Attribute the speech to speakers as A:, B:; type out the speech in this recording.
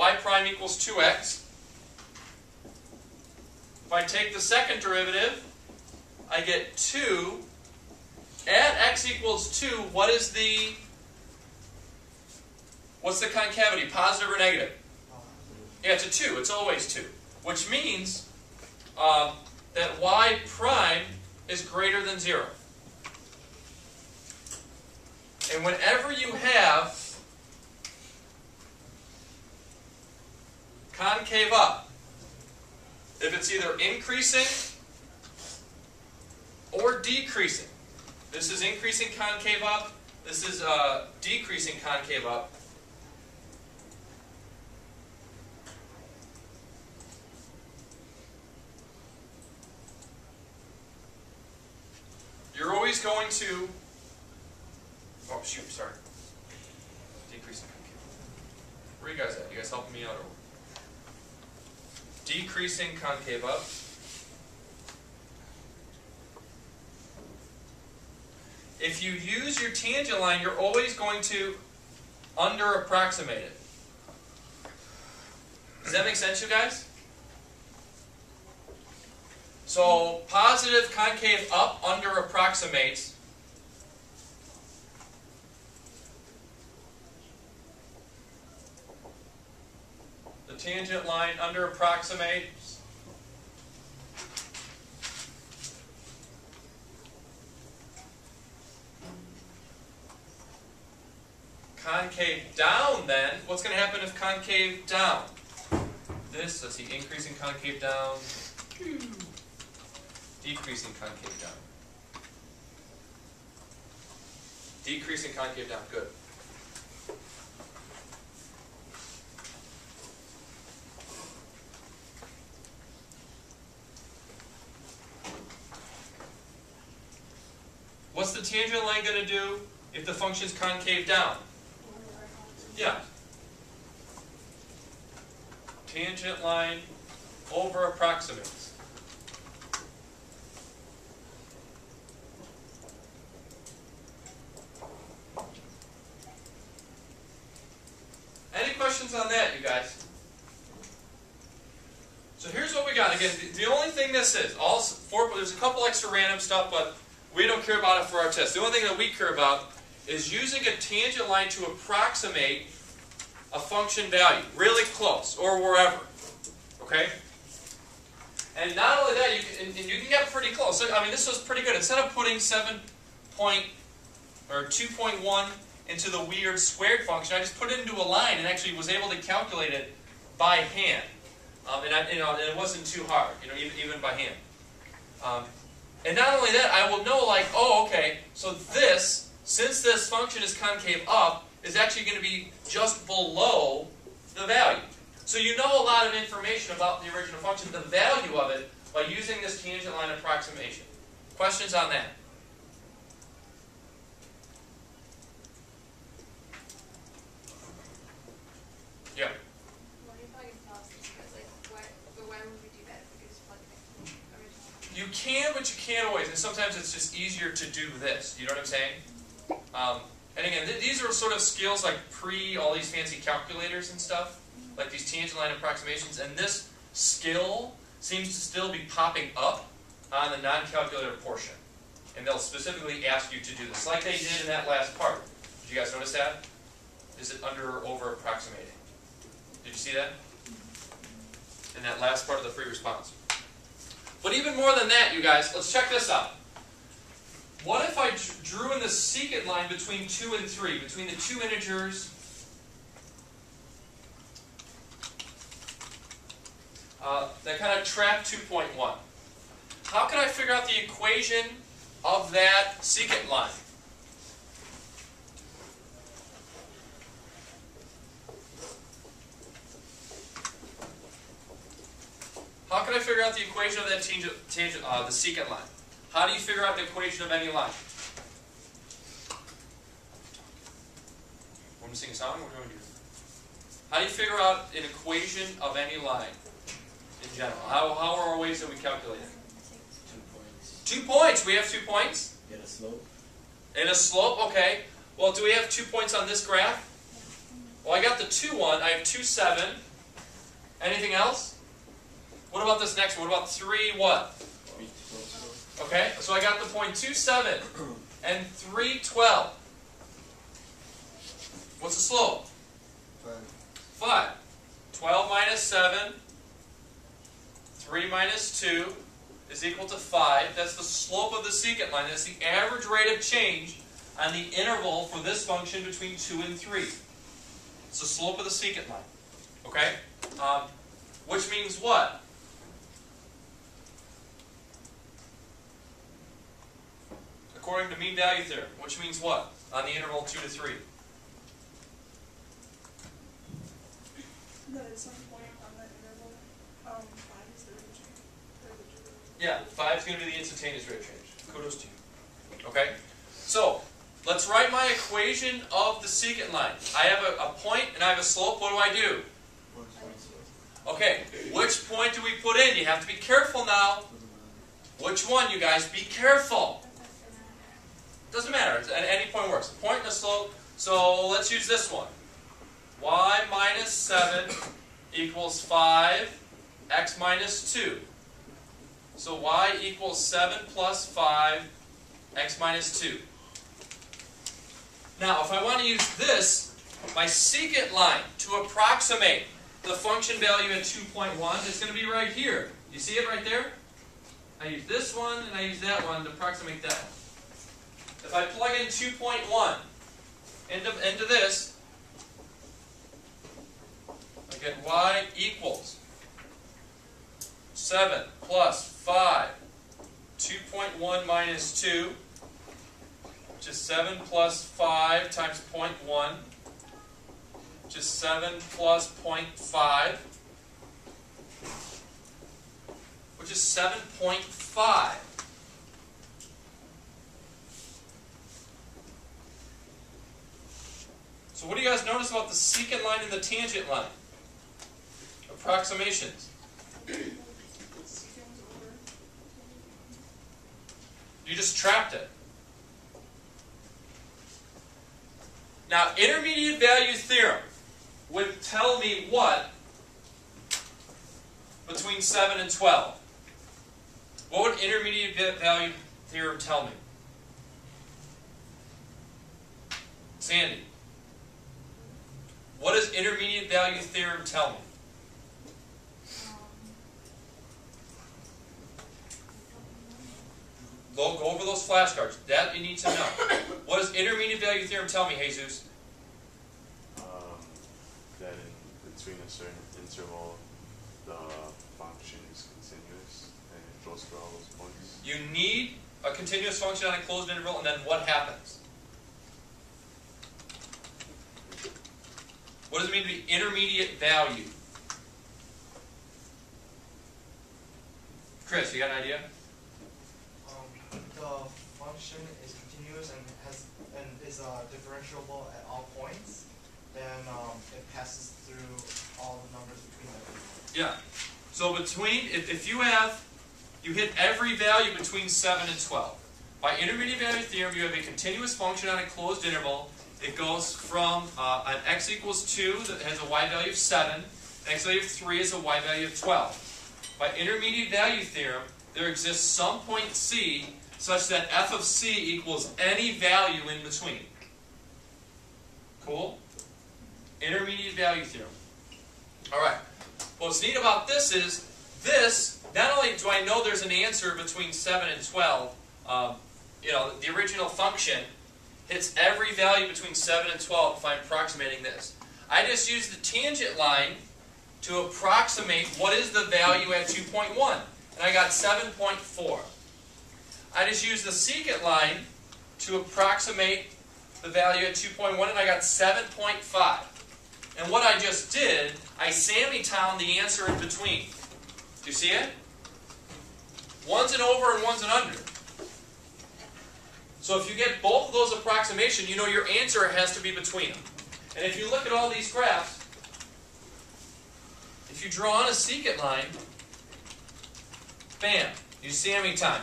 A: y prime equals 2x. If I take the second derivative, I get 2. At x equals 2, what's the concavity, positive or negative? Yeah, it's a 2. It's always 2. Which means that y prime is greater than 0. And whenever you have concave up, if it's either increasing or decreasing, this is increasing concave up, this is decreasing concave up, you're always going to, oh shoot, sorry, decreasing concave. Where are you guys at? You guys helping me out? Or decreasing concave up. If you use your tangent line, you're always going to under-approximate it. Does that make sense, you guys? So, positive concave up under-approximates the tangent line under-approximates concave down. Then what's going to happen if concave down? This, let's see, increasing concave down, decreasing concave down, decreasing concave down. Good. What's the tangent line going to do if the function's concave down? Yeah. Tangent line over approximates. Any questions on that, you guys? So here's what we got. Again, the only thing this is, there's a couple extra random stuff, but we don't care about it for our test. The only thing that we care about is using a tangent line to approximate a function value, really close, or wherever. Okay? And not only that, you can get pretty close. So, I mean, this was pretty good. Instead of putting 2.1 into the weird squared function, I just put it into a line and actually was able to calculate it by hand. And it wasn't too hard, even by hand. And not only that, I will know, like, oh, okay, so this, since this function is concave up, is actually going to be just below the value. So you know a lot of information about the original function, the value of it, by using this tangent line approximation. Questions on that? Yeah. You can, but you can't always. And sometimes it's just easier to do this. You know what I'm saying? And again, these are sort of skills like all these fancy calculators and stuff, like these tangent line approximations. And this skill seems to still be popping up on the non-calculator portion. And they'll specifically ask you to do this, like they did in that last part. Did you guys notice that? Is it under or over approximating? Did you see that? In that last part of the free response. But even more than that, you guys, let's check this out. What if I drew in the secant line between 2 and 3, between the two integers that kind of track 2.1? How can I figure out the equation of that secant line? How can I figure out the equation of that the secant line? How do you figure out the equation of any line? Want me to sing a song? What do you want to do? How do you figure out an equation of any line in general? How are our ways that we calculate it? 2 points. 2 points. We have 2 points?
B: And a slope.
A: And a slope, okay. Well, do we have 2 points on this graph? Well, I got the 2, 1. I have 2, 7. Anything else? What about this next one? What about 3, what? Okay, so I got the point 2, 7 and 3, 12. What's the slope? 5. 12 minus 7, 3 minus 2 is equal to 5. That's the slope of the secant line. That's the average rate of change on the interval for this function between 2 and 3. It's the slope of the secant line. Okay? Which means what? According to mean value theorem, which means what on the interval 2 to 3?
B: That at some point on that interval, 5 is the rate of change.
A: Yeah, 5 is going to be the instantaneous rate of change. Kudos to you. Okay? So, let's write my equation of the secant line. I have a point and I have a slope. What do I do? Okay, which point do we put in? You have to be careful now. Which one, you guys? Be careful. Doesn't matter. At any point works. A point and a slope. So let's use this one. Y minus 7 equals 5, x minus 2. So y equals 7 plus 5, x minus 2. Now, if I want to use this, my secant line, to approximate the function value at 2.1, it's going to be right here. You see it right there? I use this one and I use that one to approximate that one. If I plug in 2.1 into this, I get y equals 7 plus 5, 2.1 minus 2, which is 7 plus 5 times 0.1, which is 7 plus 0.5, which is 7.5. So what do you guys notice about the secant line and the tangent line? Approximations. You just trapped it. Now, intermediate value theorem would tell me what between 7 and 12? What would intermediate value theorem tell me? Sandy. What does intermediate value theorem tell me? Go over those flashcards. That you need to know. What does intermediate value theorem tell me, Jesus?
C: That between a certain interval, the function is continuous and it goes through all those points.
A: You need a continuous function on a closed interval, and then what happens? What does it mean to be intermediate value? Chris, you got an idea?
D: The function is continuous and is differentiable at all points. Then it passes through all the numbers between them.
A: Yeah. So between, if you hit every value between 7 and 12. By intermediate value theorem, you have a continuous function on a closed interval. It goes from an x equals 2 that has a y value of 7, an x value of 3 is a y value of 12. By intermediate value theorem, there exists some point c such that f of c equals any value in between. Cool? Intermediate value theorem. Alright. What's neat about this is, not only do I know there's an answer between 7 and 12, the original function hits every value between 7 and 12 if I'm approximating this. I just use the tangent line to approximate what is the value at 2.1. And I got 7.4. I just used the secant line to approximate the value at 2.1, and I got 7.5. And what I just did, I Sammy-towned the answer in between. Do you see it? One's an over and one's an under. So if you get both of those approximations, you know your answer has to be between them. And if you look at all these graphs, if you draw on a secant line, bam, you Sammy time.